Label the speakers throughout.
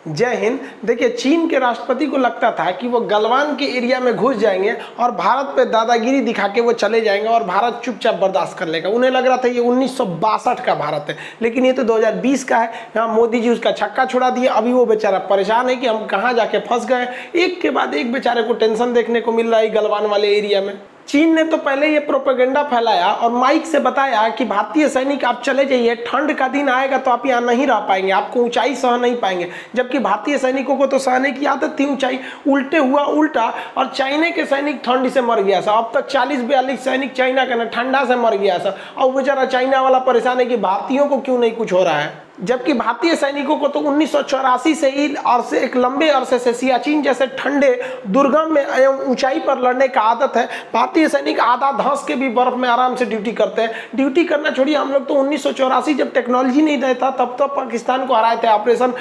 Speaker 1: जय हिंद। देखिए, चीन के राष्ट्रपति को लगता था कि वो गलवान के एरिया में घुस जाएंगे और भारत पे दादागिरी दिखा के वो चले जाएंगे और भारत चुपचाप बर्दाश्त कर लेगा। उन्हें लग रहा था ये 1962 का भारत है, लेकिन ये तो 2020 का है। यहाँ मोदी जी उसका छक्का छुड़ा दिया। अभी वो बेचारा परेशान है कि हम कहाँ जाके फंस गए। एक के बाद एक बेचारे को टेंशन देखने को मिल रहा है गलवान वाले एरिया में। चीन ने तो पहले ये प्रोपेगेंडा फैलाया और माइक से बताया कि भारतीय सैनिक आप चले जाइए, ठंड का दिन आएगा तो आप यहाँ नहीं रह पाएंगे, आपको ऊंचाई सह नहीं पाएंगे। जबकि भारतीय सैनिकों को तो सहने की आदत थी ऊंचाई। उल्टे हुआ उल्टा, और चाइना के सैनिक ठंड से मर गया था। अब तक 40-42 सैनिक चाइना का ठंडा से मर गया था, और बेचारा चाइना वाला परेशान है कि भारतीयों को क्यों नहीं कुछ हो रहा है। जबकि भारतीय सैनिकों को तो 1984 से ही और से एक लंबे अरसे से सियाचिन जैसे ठंडे दुर्गम में एवं ऊंचाई पर लड़ने का आदत है। भारतीय सैनिक आधा धंस के भी बर्फ में आराम से ड्यूटी करते हैं। ड्यूटी करना छोड़िए, हम लोग तो 1984 जब टेक्नोलॉजी नहीं रहता तब तो पाकिस्तान को हराए थे ऑपरेशन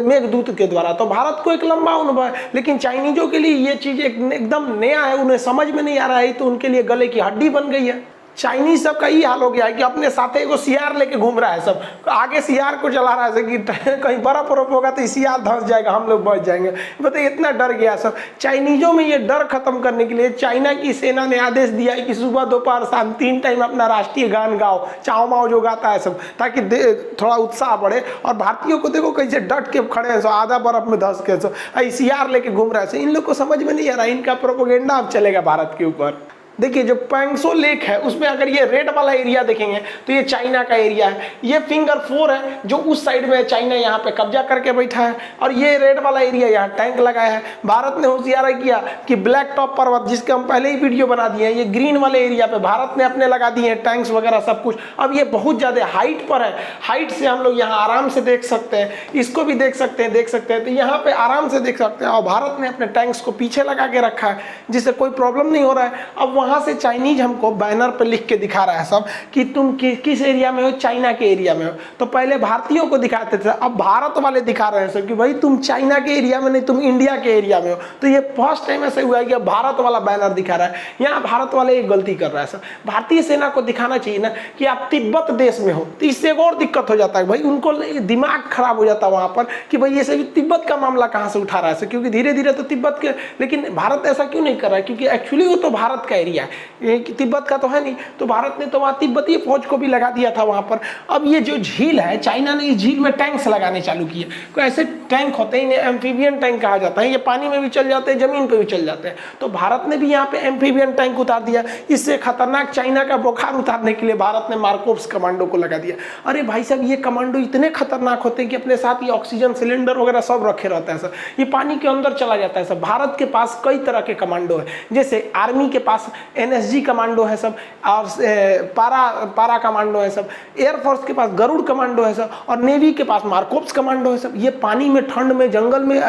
Speaker 1: मेघदूत के द्वारा। तो भारत को एक लंबा अनुभव है, लेकिन चाइनीजों के लिए ये चीज़ एकदम नया है, उन्हें समझ में नहीं आ रहा है, तो उनके लिए गले की हड्डी बन गई है। चाइनीज सब का ये हाल हो गया है कि अपने साथ एगो सियार लेके घूम रहा है, सब आगे सियार को चला रहा है कि कहीं बर्फ बर्फ होगा तो सियार धंस जाएगा, हम लोग बच जाएंगे। बताइए, इतना डर गया सब। चाइनीजों में ये डर खत्म करने के लिए चाइना की सेना ने आदेश दिया है कि सुबह दोपहर शाम 3 टाइम अपना राष्ट्रीय गान गाओ, चाओ माओ जो गाता है सब, ताकि थोड़ा उत्साह बढ़े। और भारतीयों को देखो कैसे डट के खड़े हैं, सो आधा बर्फ में धंस के, सो सियार लेके घूम रहा है। इन लोग को समझ में नहीं आ रहा, इनका प्रोपेगेंडा अब चलेगा भारत के ऊपर। देखिए, जो पैंगसो लेक है उसमें अगर ये रेड वाला एरिया देखेंगे तो ये चाइना का एरिया है। ये फिंगर 4 है जो उस साइड में चाइना यहाँ पे कब्जा करके बैठा है, और ये रेड वाला एरिया यहाँ टैंक लगाया है। भारत ने होशियारी किया कि ब्लैक टॉप पर्वत, जिसके हम पहले ही वीडियो बना दिए हैं, ये ग्रीन वाले एरिया पे भारत ने अपने लगा दिए हैं टैंक्स वगैरह सब कुछ। अब ये बहुत ज़्यादा हाइट पर है, हाइट से हम लोग यहाँ आराम से देख सकते हैं, इसको भी देख सकते हैं, तो यहाँ पे आराम से देख सकते हैं। और भारत ने अपने टैंक्स को पीछे लगा के रखा है, जिससे कोई प्रॉब्लम नहीं हो रहा है। अब वहाँ से चाइनीज हमको बैनर पे लिख के दिखा रहा है सब कि तुम किस एरिया में हो, चाइना के एरिया में हो। तो पहले भारतीयों को दिखाते थे, अब भारत वाले दिखा रहे हैं सब कि भाई तुम चाइना के एरिया में नहीं, तुम इंडिया के एरिया में हो। तो ये फर्स्ट टाइम ऐसे हुआ है कि अब भारत वाला बैनर दिखा रहा है। यहाँ भारत वाले एक गलती कर रहा है सर। भारतीय सेना को दिखाना चाहिए ना कि आप तिब्बत देश में हो, तो इससे एक और दिक्कत हो जाता है भाई, उनको दिमाग खराब हो जाता है वहाँ पर कि भाई ये सभी तिब्बत का मामला कहाँ से उठा रहा है, क्योंकि धीरे धीरे तो तिब्बत के, लेकिन भारत ऐसा क्यों नहीं कर रहा है, क्योंकि एक्चुअली वो तो भारत का एरिया है, तिब्बत का तो है नहीं। तो भारत ने तो वहाँ तिब्बतीय फौज को भी लगा दिया था वहाँ पर। अब ये जो झील है, चाइना ने इस झील में टैंक्स लगाने चालू किए। कोई ऐसे टैंक होते हैं, एम्फीबियन टैंक कहा जाता है, ये पानी में भी चल जाते हैं, जमीन पे भी चल जाते हैं। तो भारत ने भी यहाँ पे एम्फीबियन टैंक उतार दिया। इससे खतरनाक चाइना का बुखार उतारने के लिए भारत ने मार्कोव्स कमांडो को लगा दिया। अरे भाई साहब, ये कमांडो इतने खतरनाक होते हैं कि अपने साथ ये ऑक्सीजन सिलेंडर वगैरह सब रखे रहता है सर। ये पानी के अंदर चला जाता है सर। भारत के पास कई तरह के कमांडो है, जैसे आर्मी के पास NSG कमांडो है सब, और पारा कमांडो है सब, एयरफोर्स के पास गरुड़ कमांडो है सब, और नेवी के पास मार्कोव्स कमांडो है सब। ये पानी में, ठंड में, जंगल में,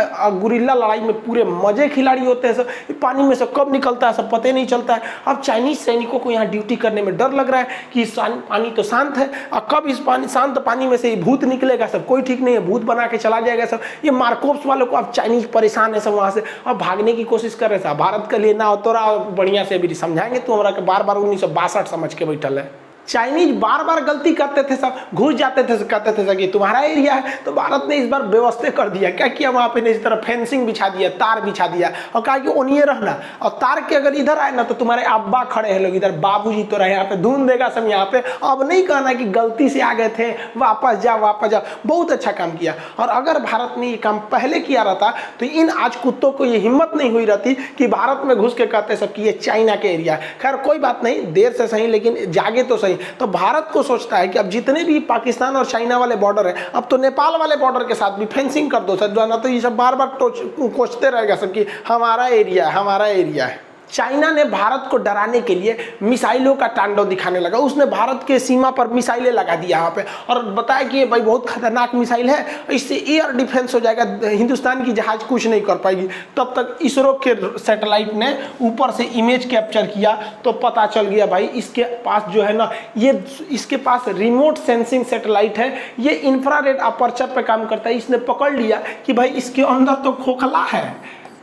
Speaker 1: गुरिल्ला लड़ाई में पूरे मजे खिलाड़ी होते हैं सब। पानी में से कब निकलता है सब पता नहीं चलता है। अब चाइनीज सैनिकों को यहाँ ड्यूटी करने में डर लग रहा है कि पानी तो शांत है, और कब इस शांत पानी में से भूत निकलेगा सब, कोई ठीक नहीं है, भूत बना के चला जाएगा सब। ये मार्कोव्स वालों को अब चाइनीज परेशान है सब, वहाँ से अब भागने की कोशिश कर रहे हैं। भारत के लिए ना तोरा बढ़िया से भी समझाएंगे, तो हमारा बार बार 1962 समझ के बैठल है। चाइनीज बार बार गलती करते थे सब, घुस जाते थे, कहते थे कि तुम्हारा एरिया है। तो भारत ने इस बार व्यवस्था कर दिया। क्या किया वहाँ पे, इस तरह फेंसिंग बिछा दिया, तार बिछा दिया, और कहा कि ओनिए रहना, और तार के अगर इधर आए ना तो तुम्हारे अब्बा खड़े हैं लोग इधर, बाबूजी तो रहे यहाँ पे, धून देगा सब यहाँ पे। अब नहीं कहना कि गलती से आ गए थे, वापस जाओ वापस जाओ। बहुत अच्छा काम किया। और अगर भारत ने ये काम पहले किया रहता तो इन आज कुत्तों को ये हिम्मत नहीं हुई रहती कि भारत में घुस के कहते सब कि ये चाइना के एरिया है। खैर कोई बात नहीं, देर से सही लेकिन जागे तो सही। तो भारत को सोचता है कि अब जितने भी पाकिस्तान और चाइना वाले बॉर्डर है, अब तो नेपाल वाले बॉर्डर के साथ भी फेंसिंग कर दो सर, जो ना तो ये सब बार बार कोसते रहेगा सब कि हमारा एरिया है, हमारा एरिया है। चाइना ने भारत को डराने के लिए मिसाइलों का तांडव दिखाने लगा। उसने भारत के सीमा पर मिसाइलें लगा दी यहाँ पे, और बताया कि ये भाई बहुत खतरनाक मिसाइल है, इससे एयर डिफेंस हो जाएगा, हिंदुस्तान की जहाज कुछ नहीं कर पाएगी। तब तक इसरो के सैटेलाइट ने ऊपर से इमेज कैप्चर किया तो पता चल गया भाई इसके पास जो है ना, ये इसके पास रिमोट सेंसिंग सैटेलाइट है, ये इंफ्रारेड अपर्चर पे काम करता है। इसने पकड़ लिया कि भाई इसके अंदर तो खोखला है,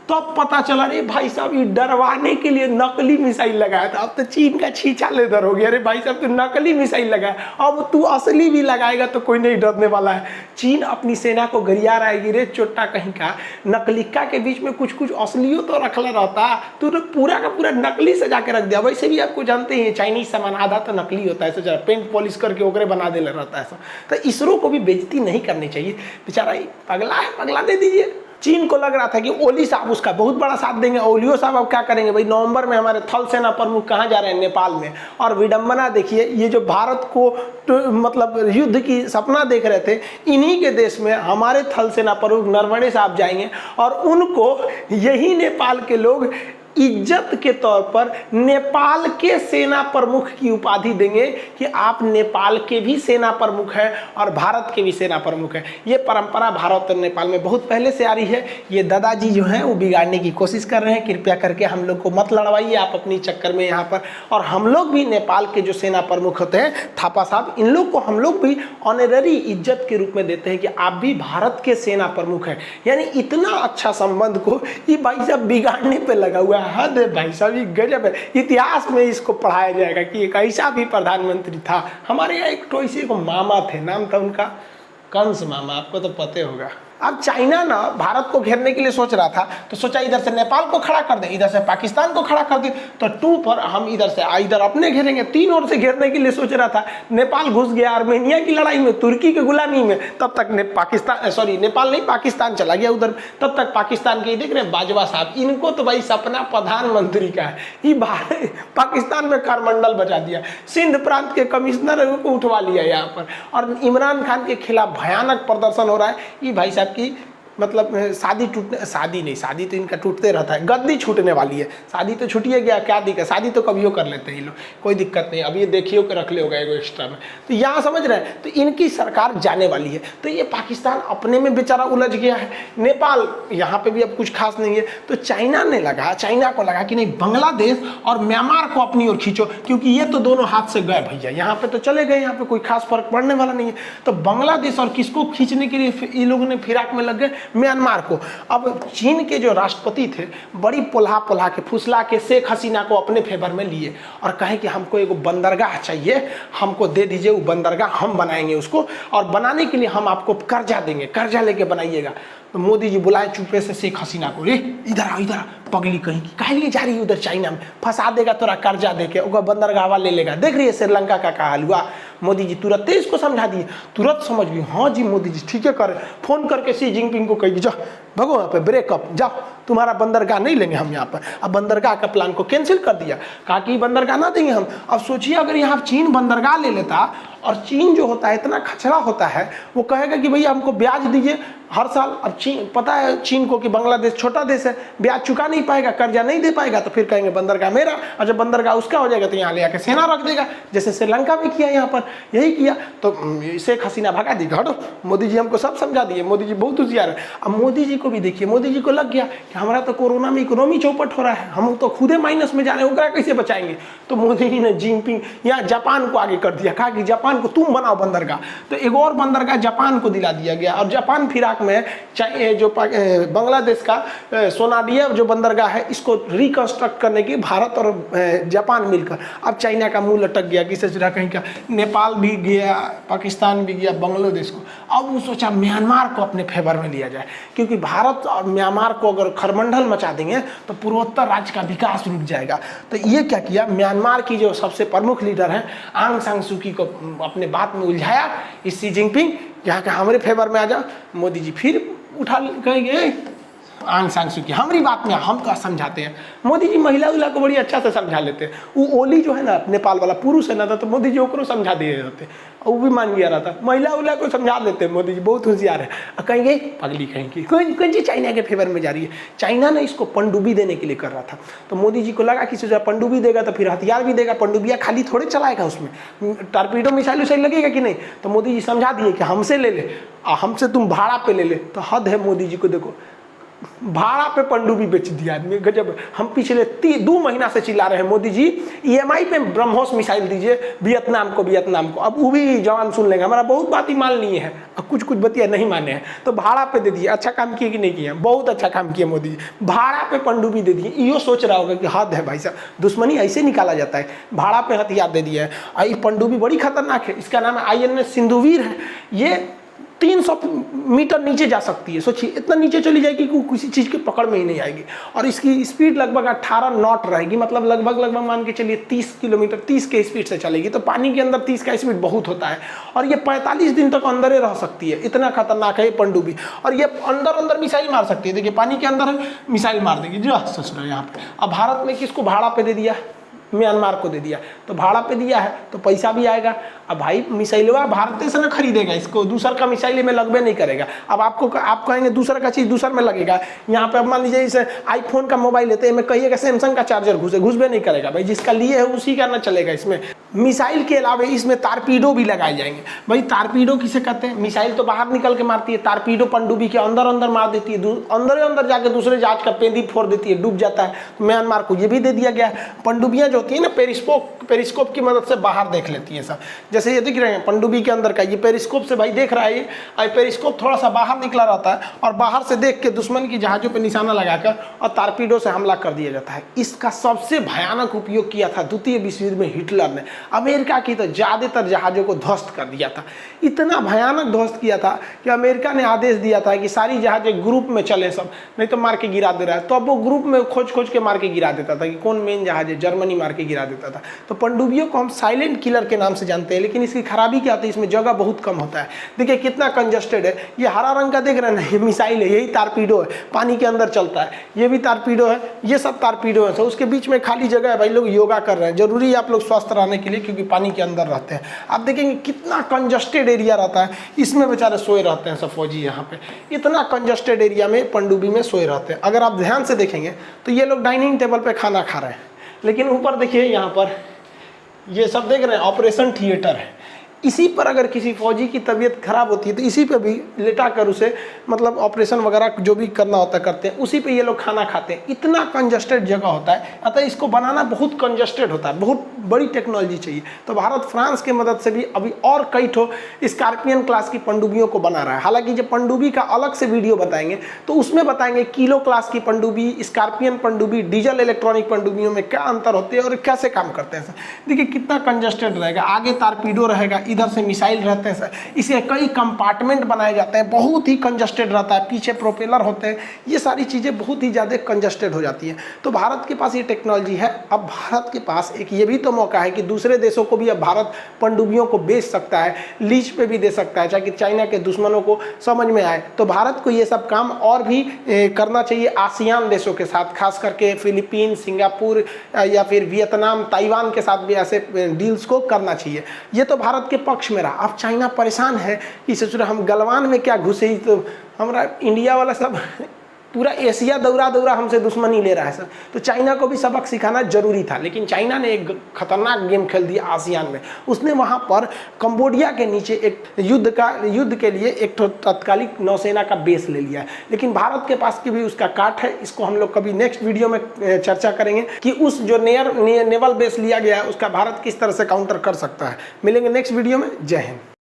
Speaker 1: तो अब पता चला अरे भाई साहब ये डरवाने के लिए नकली मिसाइल लगाया था। अब तो चीन का छींचा लेदर हो गया, अरे भाई साहब तू नकली मिसाइल लगाया, अब तू असली भी लगाएगा तो कोई नहीं डरने वाला है। चीन अपनी सेना को गरिया रहा है, रे चोटा कहीं का, नकलिका के बीच में कुछ कुछ असलियों तो रखला रहता, तू तो पूरा का पूरा नकली सजा के रख दिया। वैसे भी आपको जानते हैं चाइनीज सामान आधा तो नकली होता है, ऐसे जरा पेंट पॉलिश करके ओकरे बना देना रहता है ऐसा। तो इसरो को भी बेइज्जती नहीं करनी चाहिए, बेचारा पगला है, पगला दे दीजिए। चीन को लग रहा था कि ओली साहब उसका बहुत बड़ा साथ देंगे, ओलियो साहब अब क्या करेंगे भाई, नवंबर में हमारे थल सेना प्रमुख कहाँ जा रहे हैं, नेपाल में। और विडंबना देखिए, ये जो भारत को मतलब युद्ध की सपना देख रहे थे, इन्हीं के देश में हमारे थल सेना प्रमुख नरवणे साहब जाएंगे और उनको यही नेपाल के लोग इज्जत के तौर पर नेपाल के सेना प्रमुख की उपाधि देंगे कि आप नेपाल के भी सेना प्रमुख हैं और भारत के भी सेना प्रमुख हैं। ये परंपरा भारत और नेपाल में बहुत पहले से आ रही है। ये दादाजी जो हैं वो बिगाड़ने की कोशिश कर रहे हैं, कृपया करके हम लोग को मत लड़वाइए आप अपनी चक्कर में यहाँ पर। और हम लोग भी नेपाल के जो सेना प्रमुख होते हैं थापा साहब, इन लोग को हम लोग भी ऑनररी इज्जत के रूप में देते हैं कि आप भी भारत के सेना प्रमुख हैं। यानी इतना अच्छा संबंध को ये भाई साहब बिगाड़ने पर लगा हुआ है। हद है भाई साहब, ये गजब है। इतिहास में इसको पढ़ाया जाएगा कि एक ऐसा भी प्रधानमंत्री था। हमारे यहाँ एक तो ऐसे को मामा थे, नाम था उनका कंस मामा, आपको तो पता होगा। अब चाइना ना भारत को घेरने के लिए सोच रहा था, तो सोचा इधर से नेपाल को खड़ा कर दे, इधर से पाकिस्तान को खड़ा कर दे, तो 2 पर हम इधर से इधर अपने घेरेंगे। 3 ओर से घेरने के लिए सोच रहा था। नेपाल घुस गया आर्मेनिया की लड़ाई में, तुर्की के गुलामी में, तब तक नेपाल नहीं पाकिस्तान चला गया उधर। तब तक पाकिस्तान के देख रहे हैं बाजवा साहब, इनको तो भाई सपना प्रधानमंत्री का है, ये पाकिस्तान में कारमंडल बचा दिया, सिंध प्रांत के कमिश्नर को उठवा लिया यहाँ पर। और इमरान खान के खिलाफ भयानक प्रदर्शन हो रहा है। ये भाई साहब की मतलब शादी तो इनका टूटते रहता है, गद्दी छूटने वाली है। शादी तो छूटिए गया, क्या दिक्कत, शादी तो कभी कर लेते हैं ये लोग, कोई दिक्कत नहीं। अब ये देखिए के रख ले होगा एगो एक्स्ट्रा में, तो यहाँ समझ रहे हैं। तो इनकी सरकार जाने वाली है, तो ये पाकिस्तान अपने में बेचारा उलझ गया है। नेपाल यहाँ पे भी अब कुछ खास नहीं है। तो चाइना को लगा कि नहीं, बांग्लादेश और म्यांमार को अपनी ओर खींचो, क्योंकि ये तो दोनों हाथ से गए भैया, यहाँ पे तो चले गए, यहाँ पे कोई खास फर्क पड़ने वाला नहीं है। तो बांग्लादेश और किसको खींचने के लिए ये लोगों ने फिराक में लग गए, म्यांमार को। अब चीन के जो राष्ट्रपति थे बड़ी पोल्हा के फुसला के शेख हसीना को अपने फेवर में लिए और कहे कि हमको एगो बंदरगाह चाहिए, हमको दे दीजिए वो बंदरगाह, हम बनाएंगे उसको, और बनाने के लिए हम आपको कर्जा देंगे, कर्जा लेके बनाइएगा। तो मोदी जी बुलाए चुपे से शेख हसीना को, रे इधर आ, पगली कहीं की काहे लिए जा रही है उधर चाइना में, फंसा देगा तोरा कर्जा देके, ओकर बंदरगाह ले लेगा। देख रही है श्रीलंका का हाल हुआ। मोदी जी तुरंत इसको समझा दिए, तुरंत समझ गई, हाँ जी मोदी जी ठीक है कर। फोन करके शी जिनपिंग को कही, जाओ भगो यहाँ पे, ब्रेकअप, जाओ, तुम्हारा बंदरगाह नहीं लेंगे हम यहाँ पर। अब बंदरगाह का प्लान को कैंसिल कर दिया, कहा कि बंदरगाह ना देंगे हम। अब सोचिए अगर यहाँ चीन बंदरगाह ले लेता, और चीन जो होता है इतना खचरा होता है, वो कहेगा कि भैया हमको ब्याज दीजिए हर साल। अब चीन, पता है चीन को कि बांग्लादेश छोटा देश है, ब्याज चुका नहीं पाएगा, कर्जा नहीं दे पाएगा, तो फिर कहेंगे बंदरगाह मेरा, और जब बंदरगाह उसका हो जाएगा तो यहाँ ले आके सेना रख देगा, जैसे श्रीलंका में किया, यहाँ पर यही किया। तो शेख हसीना भगा दी, हटो, मोदी जी हमको सब समझा दिए, मोदी जी बहुत होशियार है। अब मोदी जी को भी देखिए, मोदी जी को लग गया कि हमारा तो कोरोना में इकोनॉमी चौपट हो रहा है, हम तो खुदे माइनस में जा रहे हैं, ओकरा कैसे बचाएंगे। तो मोदी जी ने जिनपिंग यहाँ जापान को आगे कर दिया, कहा कि जापान को तुम बनाओ बंदरगाह। तो एक और बंदरगाह जापान को दिला दिया गया, और जापान फिराक में जो बांग्लादेश का सोनाडिया जो बंदरगाह है, इसको रिकंस्ट्रक्ट करने की भारत और जापान मिलकर। अब चाइना का मुंह लटक गया, किसे चुरा कहीं का, नेपाल भी गया, पाकिस्तान भी गया, बांग्लादेश को। अब वो सोचा म्यांमार को अपने फेवर में लिया जाए, क्योंकि भारत और म्यांमार को अगर खरमंडल मचा देंगे तो पूर्वोत्तर राज्य का विकास रुक जाएगा। तो ये क्या किया, म्यांमार की जो सबसे प्रमुख लीडर हैं आंग सान सू की को अपने बात में उलझाया, इस शी जिनपिंग यहाँ के हमारे फेवर में आ जाओ। मोदी जी फिर उठा कहेंगे आंग सान सू की हमारी बात में हम तो समझाते हैं। मोदी जी महिला उला को बड़ी अच्छा से समझा लेते हैं। वो ओली जो है ना नेपाल वाला पुरुष है ना, तो मोदी जी ओकरो समझा दिए रहते, वो भी मान गया रहा था, महिला उला को समझा लेते हैं। मोदी जी बहुत होशियार है। कहेंगे पगली कहेंगे कौन जी चाइना के फेवर में जा रही है। चाइना ने इसको पनडुब्बी देने के लिए कर रहा था, तो मोदी जी को लगा कि सोचा पनडुब्बी देगा तो फिर हथियार भी देगा, पनडुब्बियाँ खाली थोड़े चलाएगा, उसमें टारपीडो मिसाइल उसाइल लगेगा कि नहीं। तो मोदी जी समझा दिए कि हमसे ले ले, हमसे तुम भाड़ा पे ले ले। तो हद है मोदी जी को, देखो भाड़ा पे पनडुब्बी बेच दिया आदमी गजब। हम पिछले 2 महीना से चिल्ला रहे हैं मोदी जी EMI पे ब्रह्मोस मिसाइल दीजिए वियतनाम को। अब वो भी जवान सुन लेंगे, हमारा बहुत बात ही मान लिए हैं, अब कुछ बतिया नहीं माने हैं, तो भाड़ा पे दे दिए। अच्छा काम किए कि नहीं किए? बहुत अच्छा काम किए मोदी जी, भाड़ा पे पनडुब्बी दे दिए। यो सोच रहा होगा कि हद है भाई साहब, दुश्मनी ऐसे निकाला जाता है, भाड़ा पे हथियार दे दिया है। ये पनडुब्बी बड़ी खतरनाक है, इसका नाम है INS सिंधुवीर है। ये 300 मीटर नीचे जा सकती है, सोचिए इतना नीचे चली जाएगी कि किसी चीज़ की पकड़ में ही नहीं आएगी। और इसकी स्पीड लगभग 18 नॉट रहेगी, मतलब लगभग मान के चलिए 30 किलोमीटर 30 के स्पीड से चलेगी। तो पानी के अंदर 30 का स्पीड बहुत होता है, और ये 45 दिन तक अंदर ही रह सकती है, इतना खतरनाक है ये पनडुब्बी। और ये अंदर मिसाइल मार सकती है, देखिए पानी के अंदर मिसाइल मार देगी जी। ससुरा यहाँ पे अब भारत में किसको भाड़ा पे दे दिया? म्यांमार को दे दिया। तो भाड़ा पे दिया है तो पैसा भी आएगा। अब भाई मिसाइलवा भारत से ना खरीदेगा, इसको दूसर का मिसाइल में लगबे नहीं करेगा। अब आप कहेंगे दूसरा का चीज़ दूसर में लगेगा। यहाँ पे अब मान लीजिए इसे आईफोन का मोबाइल लेते हैं, मैं कहिएगा सैमसंग का चार्जर घुसबे नहीं करेगा भाई, जिसका लिए है उसी का ना चलेगा। इसमें मिसाइल के अलावा इसमें तारपीडो भी लगाए जाएंगे। भाई तारपीडो किसे कहते हैं? मिसाइल तो बाहर निकल के मारती है, तारपीडो पनडुब्बी के अंदर मार देती है, अंदर जाके दूसरे जहाज का पेंदी फोड़ देती है, डूब जाता है। तो म्यांमार को ये भी दे दिया गया। पनडुब्बियाँ जो होती है ना पेरिस्कोप की मदद से बाहर देख लेती है सब। जैसे ये दिख रहे हैं पनडुब्बी के अंदर का, ये पेरिस्कोप से भाई देख रहा है, ये पेरिस्कोप थोड़ा सा बाहर निकला रहता है और बाहर से देख के दुश्मन की जहाज़ों पे निशाना लगाकर और तारपीडो से हमला कर दिया जाता है। इसका सबसे भयानक उपयोग किया था द्वितीय विश्व युद्ध में हिटलर ने। अमेरिका की तो ज़्यादातर जहाज़ों को ध्वस्त कर दिया था, इतना भयानक ध्वस्त किया था कि अमेरिका ने आदेश दिया था कि सारी जहाज़ें ग्रुप में चले सब, नहीं तो मार के गिरा दे रहा है। तो अब वो ग्रुप में खोज के मार के गिरा देता था कि कौन मेन जहाज है, जर्मनी मार के गिरा देता था। तो पनडुब्बियों को हम साइलेंट किलर के नाम से जानते हैं, लेकिन इसकी खराबी क्या होती है? इसमें जगह बहुत कम होता है। देखिए कितना कंजस्टेड है, ये हरा रंग का देख रहे हैं ना, ये मिसाइल है, यही तारपीडो है, पानी के अंदर चलता है। ये भी तारपीडो है, ये सब तारपीडो है। तो उसके बीच में खाली जगह है, भाई लोग योगा कर रहे हैं, जरूरी है आप लोग स्वस्थ रहने के लिए, क्योंकि पानी के अंदर रहते हैं। आप देखेंगे कितना कंजस्टेड एरिया रहता है, इसमें बेचारे सोए रहते हैं सब फौजी। यहाँ पे इतना कंजस्टेड एरिया में पनडुब्बी में सोए रहते हैं। अगर आप ध्यान से देखेंगे तो ये लोग डाइनिंग टेबल पे खाना खा रहे हैं, लेकिन ऊपर देखिए यहाँ पर ये सब देख रहे हैं ऑपरेशन थिएटर है। इसी पर अगर किसी फौजी की तबीयत खराब होती है तो इसी पे भी लेटा कर उसे मतलब ऑपरेशन वगैरह जो भी करना होता है करते हैं, उसी पे ये लोग खाना खाते हैं। इतना कंजस्टेड जगह होता है, अतः इसको बनाना बहुत कंजस्टेड होता है, बहुत बड़ी टेक्नोलॉजी चाहिए। तो भारत फ्रांस की मदद से भी अभी और कई ठो स्कॉर्पियन क्लास की पनडुब्बियों को बना रहा है। हालांकि जब पनडुब्बी का अलग से वीडियो बताएंगे तो उसमें बताएंगे किलो क्लास की पनडुब्बी, स्कॉर्पियन पनडुब्बी, डीजल इलेक्ट्रॉनिक पनडुब्बियों में क्या अंतर होते हैं और कैसे काम करते हैं। देखिए कितना कंजस्टेड रहेगा, आगे तारपीडो रहेगा, इधर से मिसाइल रहते हैं सर, इसे कई कंपार्टमेंट बनाए जाते हैं, बहुत ही कंजस्टेड रहता है, पीछे प्रोपेलर होते हैं, ये सारी चीज़ें बहुत ही ज़्यादा कंजस्टेड हो जाती हैं। तो भारत के पास ये टेक्नोलॉजी है। अब भारत के पास एक ये भी तो मौका है कि दूसरे देशों को भी अब भारत पनडुब्बियों को बेच सकता है, लीज पे भी दे सकता है, ताकि चाइना के दुश्मनों को समझ में आए। तो भारत को ये सब काम और भी करना चाहिए आसियान देशों के साथ, खास करके फिलीपीन, सिंगापुर या फिर वियतनाम, ताइवान के साथ भी ऐसे डील्स को करना चाहिए। ये तो भारत के पक्ष में रहा। अब चाइना परेशान है कि सोच रहे हम गलवान में क्या घुसे, ही तो हमारा इंडिया वाला सब पूरा एशिया दौरा हमसे दुश्मनी ले रहा है सर। तो चाइना को भी सबक सिखाना जरूरी था, लेकिन चाइना ने एक खतरनाक गेम खेल दिया आसियान में। उसने वहाँ पर कंबोडिया के नीचे एक युद्ध के लिए एक तत्कालिक नौसेना का बेस ले लिया है। लेकिन भारत के पास की भी उसका काट है, इसको हम लोग कभी नेक्स्ट वीडियो में चर्चा करेंगे कि उस जो नेवल बेस लिया गया है उसका भारत किस तरह से काउंटर कर सकता है। मिलेंगे नेक्स्ट वीडियो में। जय हिंद।